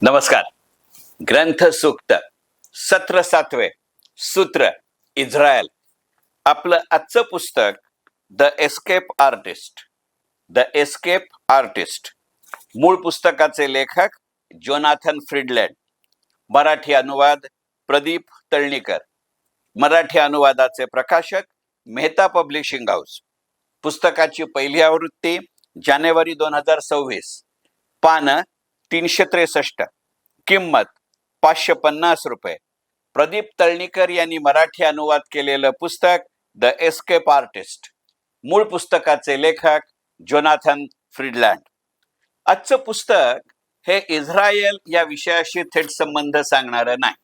नमस्कार. ग्रंथ सूक्त सत्र 7वे सूत्र इस्रायल. आपलं आजचं पुस्तक the escape artist. The escape artist. मूळ पुस्तकाचे लेखक जोनाथन फ्रीडलँड. मराठी अनुवाद प्रदीप तळणीकर. मराठी अनुवादाचे प्रकाशक मेहता पब्लिशिंग हाऊस. पुस्तकाची पहिली आवृत्ती जानेवारी 2026. पानं 363. किंमत 550 रुपये. प्रदीप तळणीकर यांनी मराठी अनुवाद केलेलं पुस्तक द एस्केप आर्टिस्ट. मूळ पुस्तकाचे लेखक जोनाथन फ्रीडलँड. आजचं पुस्तक हे इस्रायल या विषयाशी थेट संबंध सांगणारं नाही,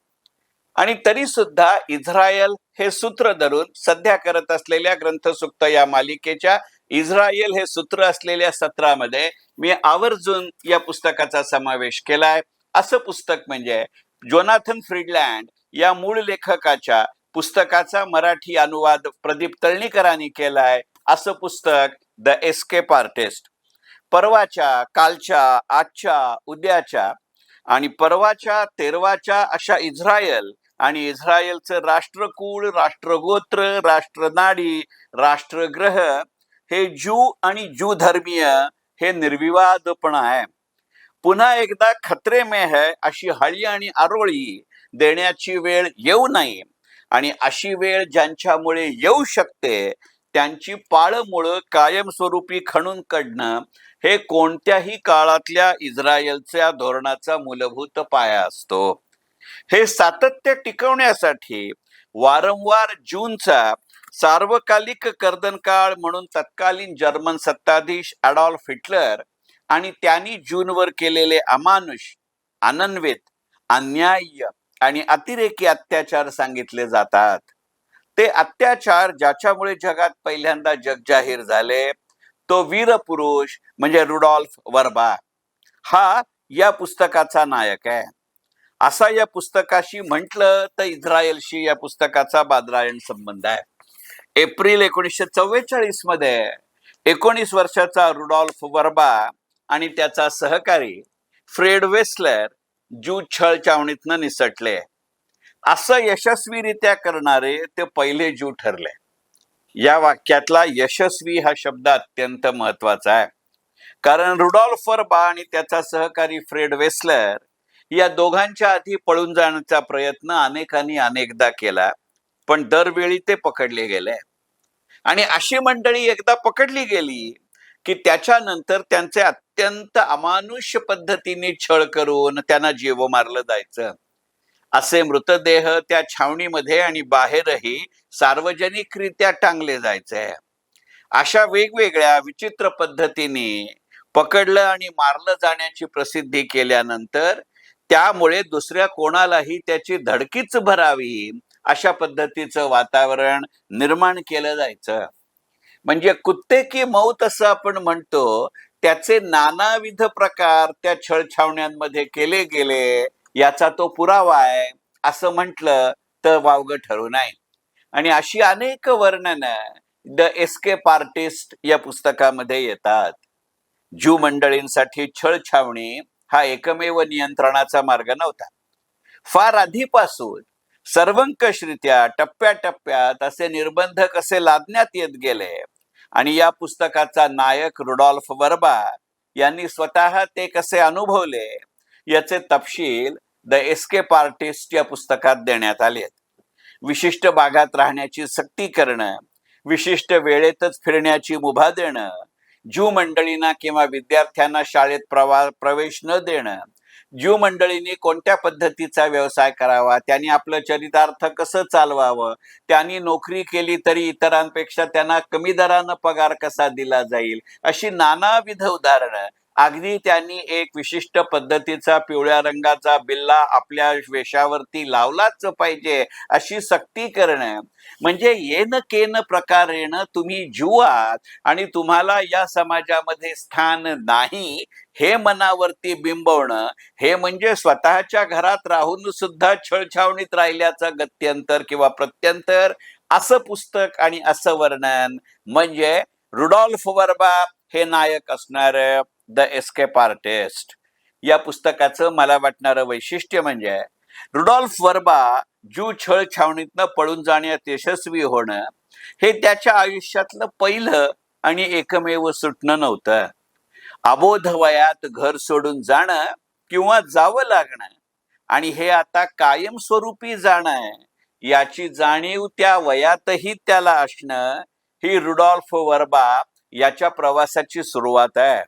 आणि तरी सुद्धा इस्रायल हे सूत्र धरून सध्या करत असलेल्या ग्रंथसूक्त या मालिकेच्या इस्रायल हे सूत्र असलेल्या सत्रामध्ये मी आवर्जून या पुस्तकाचा समावेश केलाय. असं पुस्तक म्हणजे जोनाथन फ्रीडलँड या मूळ लेखकाच्या पुस्तकाचा मराठी अनुवाद प्रदीप तळणीकरांनी केलाय. असं पुस्तक द एस्केप आर्टिस्ट. परवाच्या, कालच्या, आजच्या, उद्याच्या आणि परवाच्या, तेरवाच्या अशा इस्रायल आणि इस्रायलचं राष्ट्रकुळ, राष्ट्रगोत्र, राष्ट्रनाडी, राष्ट्रग्रह हे ज्यू आणि ज्यू धर्मीय हे निर्विवादपणा आहे. पुन्हा एकदा खतरे में है अशी हळी आणि आरोळी देण्याची वेळ येऊ नये, आणि अशी वेळ ज्यांच्यामुळे येऊ शकते त्यांची पाळमुळं कायमस्वरूपी खणून काढणं हे कोणत्याही काळातल्या इस्रायलच्या धोरणाचा मूलभूत पाया असतो. हे सातत्य टिकवण्यासाठी वारंवार जूनचा सार्वकालिक कर्दनकाळ म्हणून तत्कालीन जर्मन सत्ताधीश ॲडॉल्फ हिटलर आणि त्यांनी जूनवर केलेले अमानुष, अनन्वित, अन्याय्य आणि अतिरेकी अत्याचार सांगितले जातात. ते अत्याचार ज्याच्यामुळे जगात पहिल्यांदा जगजाहीर झाले तो वीरपुरुष म्हणजे रुडॉल्फ वर्बा हा या पुस्तकाचा नायक आहे. असा या पुस्तकाशी म्हटलं तर इस्रायलशी या पुस्तकाचा बादरायण संबंध आहे. एप्रिल 1944 मध्ये 19 वर्षाचा रुडॉल्फ वर्बा आणि त्याचा सहकारी फ्रेड वेस्लर ज्यू छळ छावणीतनं निसटले. असं यशस्वीरित्या करणारे ते पहिले ज्यू ठरले. या वाक्यातला यशस्वी हा शब्द अत्यंत महत्वाचा आहे, कारण रुडॉल्फ वर्बा आणि त्याचा सहकारी फ्रेड वेस्लर या दोघांच्या आधी पळून जाण्याचा प्रयत्न अनेकांनी अनेकदा केला, पण दरवेळी ते पकडले गेले. आणि अशी मंडळी एकदा पकडली गेली की त्याच्यानंतर त्यांचे अत्यंत अमानुष्य पद्धतीने छळ करून त्यांना जीव मारलं जायचं. असे मृतदेह त्या छावणीमध्ये आणि बाहेरही सार्वजनिकरित्या टांगले जायचे. अशा वेगवेगळ्या विचित्र पद्धतीने पकडलं आणि मारलं जाण्याची प्रसिद्धी केल्यानंतर त्यामुळे दुसऱ्या कोणालाही त्याची धडकीच भरावी अशा पद्धतीचं वातावरण निर्माण केलं जायचं. म्हणजे कुत्ते की मौत असं आपण म्हणतो, त्याचे नानाविध प्रकार त्या छळछावण्यांमध्ये केले गेले याचा तो पुरावा आहे असं म्हटलं तर वावगं ठरू नये. आणि अशी अनेक वर्णनं द एस्केप आर्टिस्ट या पुस्तकामध्ये येतात. ज्यू मंडळींसाठी छळछावणी हा एकमेव नियंत्रणाचा मार्ग नव्हता. फार आधीपासून सर्वंकषरित्या टप्प्याटप्प्यात असे निर्बंध कसे लादण्यात येत गेले, आणि या पुस्तकाचा नायक रुडॉल्फ वर्बा यांनी स्वतः ते कसे अनुभवले याचे तपशील द एस्केप आर्टिस्ट या पुस्तकात देण्यात आले आहेत. विशिष्ट भागात राहण्याची सक्ती करणं, विशिष्ट वेळेतच फिरण्याची मुभा देणं, ज्यू मंडळींना किंवा विद्यार्थ्यांना शाळेत प्रवेश न देणं, ज्यू मंडळींनी कोणत्या पद्धतीचा व्यवसाय करावा, त्यांनी आपलं चरितार्थ कसं चालवावं, त्यांनी नोकरी केली तरी इतरांपेक्षा त्यांना कमी दरानं पगार कसा दिला जाईल, अशी नानाविध उदाहरणं. अगदी त्यांनी एक विशिष्ट पद्धतीचा पिवळ्या रंगाचा बिल्ला आपल्या वेशावरती लावलाच पाहिजे अशी सक्ती करणं. म्हणजे येन केन प्रकारेण तुम्ही ज्यू आहात आणि तुम्हाला या समाजामध्ये स्थान नाही हे मनावरती बिंबवणं, हे म्हणजे स्वतःच्या घरात राहून सुद्धा छळछावणीत राहिल्याचा गत्यंतर किंवा प्रत्यंतर. असं पुस्तक आणि असं वर्णन म्हणजे रुडॉल्फ वर्बा हे नायक असणार द एस्केप आर्टिस्ट या पुस्तकाचं मला वाटणारं वैशिष्ट्य म्हणजे रुडॉल्फ वर्बा ज्यू छळ छावणीतनं पळून जाण्यात यशस्वी होणं हे त्याच्या आयुष्यातलं पहिलं आणि एकमेव सुटणं नव्हतं. अबोध वयात घर सोडून जाणं किंवा जावं लागणं आणि हे आता कायमस्वरूपी जाणं याची जाणीव त्या वयातही त्याला असणं ही रुडॉल्फ वर्बा याच्या प्रवासाची सुरुवात आहे.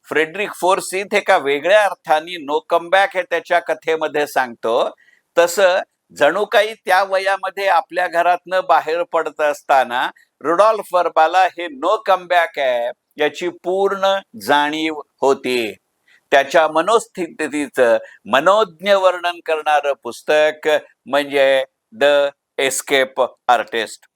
फ्रेडरिक फोर्सिथ एका वेगळ्या अर्थाने नो कमबॅक हे त्याच्या कथेमध्ये सांगतो. तसं जणू काही त्या वयामध्ये आपल्या घरातनं बाहेर पडत असताना रुडॉल्फ वर्बाला हे नो कमबॅक आहे याची पूर्ण जाणीव होती. त्याच्या मनोस्थितीचं मनोज्ञ वर्णन करणारं पुस्तक म्हणजे द एस्केप आर्टिस्ट.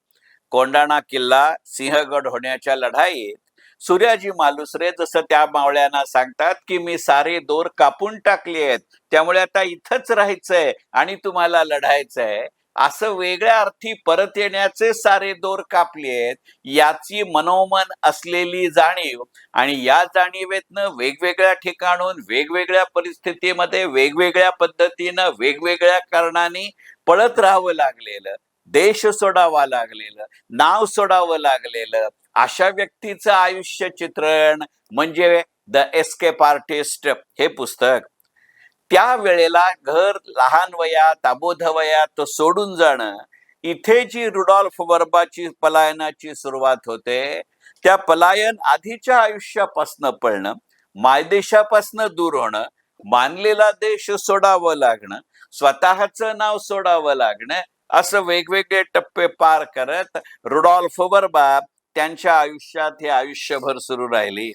कोंडाणा किल्ला सिंहगड होण्याच्या लढाईत सूर्याजी मालुसरे जसं त्या मावळ्यांना सांगतात की मी सारे दोर कापून टाकले आहेत, त्यामुळे आता इथंच राहायचंय आणि तुम्हाला लढायचंय, असं वेगळ्या अर्थी परत येण्याचे सारे दोर कापलेत याची मनोमन असलेली जाणीव आणि या जाणीवेतनं वेगवेगळ्या ठिकाणून वेगवेगळ्या परिस्थितीमध्ये वेगवेगळ्या पद्धतीनं वेगवेगळ्या कारणाने पळत राहावं लागलेलं, देश सोडावा लागलेलं, नाव सोडावं लागलेलं अशा व्यक्तीचं आयुष्य चित्रण म्हणजे द एस्केप आर्टिस्ट हे पुस्तक. त्या वेळेला घर लहान वयात अबोध वयात सोडून जाणं, इथे जी रुडॉल्फ वर्बाची पलायनाची सुरुवात होते त्या पलायन आधीच्या आयुष्यापासनं पळणं, मायदेशापासनं दूर होणं, मानलेला देश सोडावं लागणं, स्वतःचं नाव सोडावं लागणं, असं वेगवेगळे टप्पे पार करत रुडॉल्फ वर्बा त्यांच्या आयुष्यात हे आयुष्यभर सुरू राहिली.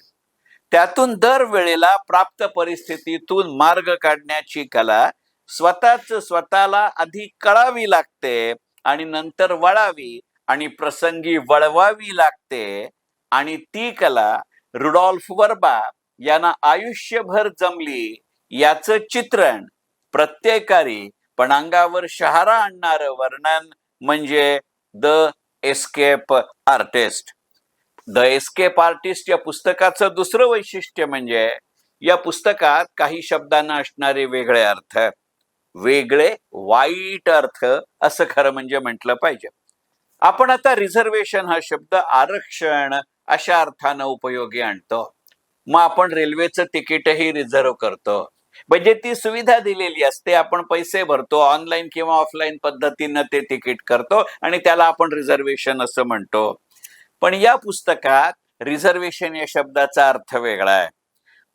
त्यातून दरवेळेला प्राप्त परिस्थितीतून मार्ग काढण्याची कला स्वतःच स्वतःला आधी कळावी लागते आणि नंतर वळावी आणि प्रसंगी वळवावी लागते. आणि ती कला रुडॉल्फ वर्बा यांना आयुष्यभर जमली याचं चित्रण, प्रत्येकारी पण अंगावर शहारा आणणारं वर्णन म्हणजे the escape artist. The escape artist या पुस्तकाचं दुसरं वैशिष्ट्य म्हणजे या पुस्तकात काही शब्दांना असणारे वेगळे अर्थ, वेगळे वाईट अर्थ असं खरं म्हणजे म्हटलं पाहिजे. आपण आता रिझर्वेशन हा शब्द आरक्षण अशा अर्थानं उपयोगी आणतो. मग आपण रेल्वेचं तिकीटही रिझर्व करतो, म्हणजे ती सुविधा दिलेली असते, आपण पैसे भरतो, ऑनलाईन किंवा ऑफलाईन पद्धतीनं ते तिकीट करतो आणि त्याला आपण रिझर्वेशन असं म्हणतो. पण या पुस्तकात रिझर्वेशन या शब्दाचा अर्थ वेगळा आहे.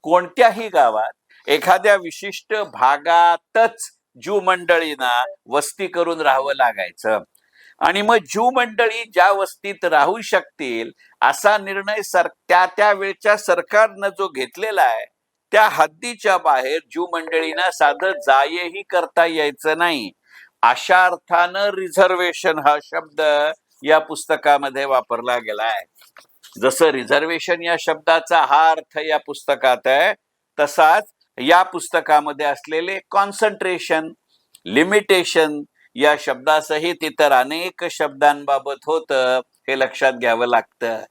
कोणत्याही गावात एखाद्या विशिष्ट भागातच ज्यू मंडळींना वस्ती करून राहावं लागायचं आणि मग ज्यू मंडळी ज्या वस्तीत राहू शकतील असा निर्णय त्या वेळच्या सरकारनं जो घेतलेला आहे त्या हद्दीच्या बाहेर ज्यू मंडळींना साधं जायही करता यायचं नाही. अशा अर्थानं रिझर्वेशन हा शब्द या पुस्तकामध्ये वापरला गेलाय. जसं रिझर्वेशन या शब्दाचा हा अर्थ या पुस्तकात आहे, तसाच या पुस्तकामध्ये असलेले कॉन्सन्ट्रेशन, लिमिटेशन या शब्दासहित इतर अनेक शब्दांबाबत होतं हे लक्षात घ्यावं लागतं.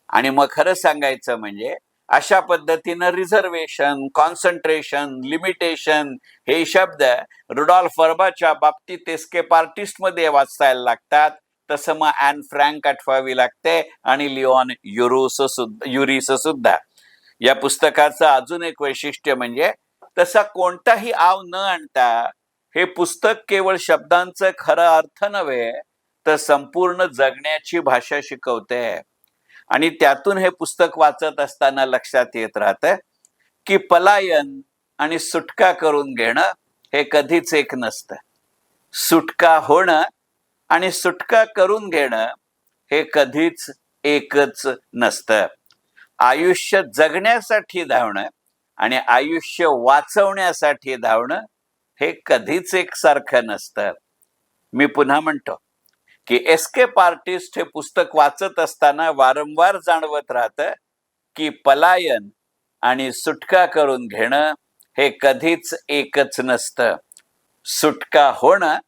आणि मग खरं सांगायचं म्हणजे अशा पद्धतीनं रिझर्वेशन, कॉन्सन्ट्रेशन, लिमिटेशन हे शब्द रुडॉल्फ वर्बाच्या बाबतीत एस्केप आर्टिस्ट मध्ये वाचायला लागतात. तसं मग ॲन फ्रँक आठवावी लागते आणि लिओन युरिस सुद्धा. या पुस्तकाचं अजून एक वैशिष्ट्य म्हणजे तसा कोणताही आव न आणता हे पुस्तक केवळ शब्दांचं खरं अर्थ नव्हे तर संपूर्ण जगण्याची भाषा शिकवते. आणि त्यातून हे पुस्तक वाचत असताना लक्षात येत राहतं की पलायन आणि सुटका करून घेणं हे कधीच एक नसतं. सुटका होणं आणि सुटका करून घेणं हे कधीच एकच नसतं. आयुष्य जगण्यासाठी धावणं आणि आयुष्य वाचवण्यासाठी धावणं हे कधीच एकसारखं नसतं. मी पुन्हा म्हणतो की एस्केप आर्टिस्ट हे पुस्तक वाचत असताना वारंवार जाणवत राहतं की पलायन आणि सुटका करून घेणं हे कधीच एकच नसतं. सुटका होणं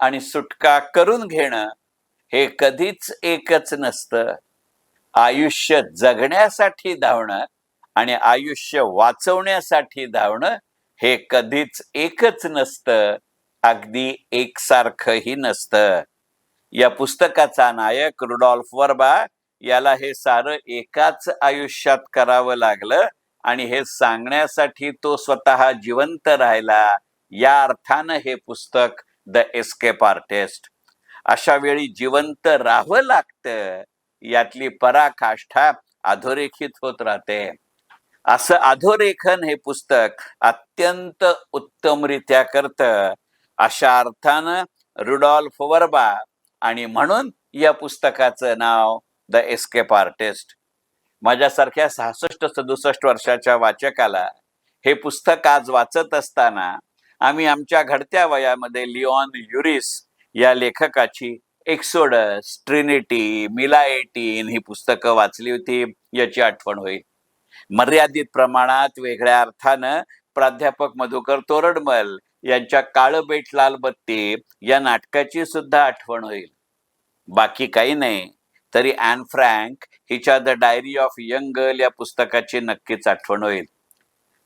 आणि सुटका करून घेणं हे कधीच एकच नसतं. आयुष्य जगण्यासाठी धावणं आणि आयुष्य वाचवण्यासाठी धावणं हे कधीच एकच नसतं, अगदी एकसारखंही नसतं. या पुस्तकाचा नायक रुडॉल्फ वर्बा याला हे सारं एकाच आयुष्यात करावं लागलं आणि हे सांगण्यासाठी तो स्वतः जिवंत राहिला. या अर्थानं हे पुस्तक द एस्केप आर्टिस्ट. अशा वेळी जिवंत राहावं लागतं, यातली पराकाष्ठा अधोरेखित होत राहते. असं अधोरेखन हे पुस्तक अत्यंत उत्तमरित्या करतं. अशा अर्थानं रुडॉल्फ वर्बा, आणि म्हणून या पुस्तकाचं नाव द एस्केप आर्टिस्ट. माझ्यासारख्या 66-67 वर्षाच्या वाचकाला हे पुस्तक आज वाचत असताना आम्ही आमच्या घडत्या वयामध्ये लिओन युरिस या लेखकाची एक्सोडस, ट्रिनिटी, मिला 18 ही पुस्तकं वाचली होती याची आठवण होईल. मर्यादित प्रमाणात वेगळ्या अर्थानं प्राध्यापक मधुकर तोरडमल यांच्या काळं बेट लाल बत्ती या नाटकाची सुद्धा आठवण होईल. बाकी काही नाही तरी ॲन फ्रँक हिच्या the diary of young girl या पुस्तकाची नक्कीच आठवण होईल.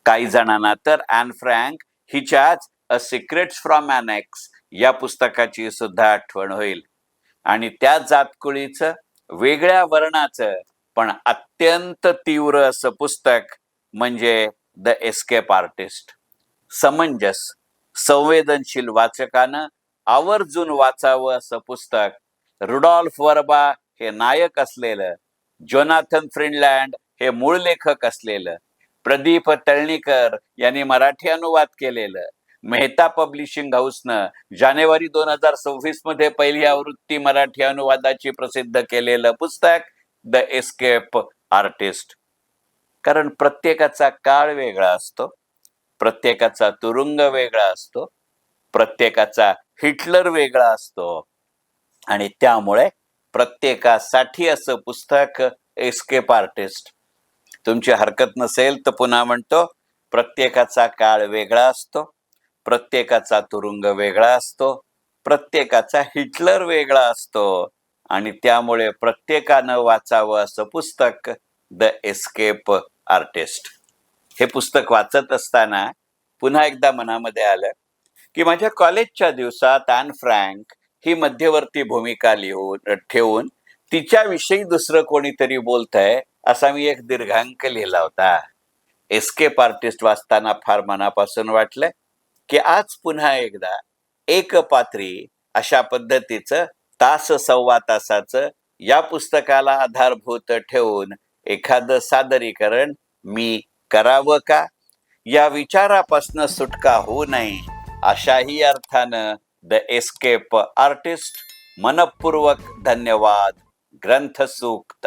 काही जणांना तर ॲन फ्रँक हिच्याच अ सिक्रेट्स फ्रॉम ॲनेक्स या पुस्तकाची सुद्धा आठवण होईल. आणि त्या जातकुळीचं, वेगळ्या वर्णाचं पण अत्यंत तीव्र असं पुस्तक म्हणजे द एस्केप आर्टिस्ट. समंजस, संवेदनशील वाचकानं आवर्जून वाचावं असं पुस्तक. रुडॉल्फ वर्बा हे नायक असलेलं, जोनाथन फ्रिंडलँड हे मूळ लेखक असलेलं, प्रदीप तळणीकर यांनी मराठी अनुवाद केलेलं, मेहता पब्लिशिंग हाऊसनं जानेवारी 2026 मध्ये पहिली आवृत्ती मराठी अनुवादाची प्रसिद्ध केलेलं पुस्तक द एस्केप आर्टिस्ट. कारण प्रत्येकाचा काळ वेगळा असतो, प्रत्येकाचा तुरुंग वेगळा असतो, प्रत्येकाचा हिटलर वेगळा असतो आणि त्यामुळे प्रत्येकासाठी असं पुस्तक एस्केप आर्टिस्ट. तुमची हरकत नसेल तर पुन्हा म्हणतो, प्रत्येकाचा काळ वेगळा असतो, प्रत्येकाचा तुरुंग वेगळा असतो, प्रत्येकाचा हिटलर वेगळा असतो आणि त्यामुळे प्रत्येकानं वाचावं असं पुस्तक द एस्केप आर्टिस्ट. हे पुस्तक वाचत असताना पुन्हा एकदा मनामध्ये आलं की माझ्या कॉलेजच्या दिवसात ॲन फ्रँक ही मध्यवर्ती भूमिका ठेवून तिच्याविषयी दुसरं कोणीतरी बोलतंय असा मी एक दीर्घांक लिहिला होता. एस्केप आर्टिस्ट वाचताना फार मनापासून वाटलं की आज पुन्हा एकदा एकपात्री अशा पद्धतीचं तास सव्वा तासाचं या पुस्तकाला आधारभूत ठेवून एखादं सादरीकरण मी करावं का, या विचारापासून सुटका होऊ नये अशाही अर्थानं द एस्केप आर्टिस्ट. मनपूर्वक धन्यवाद. ग्रंथसूक्त.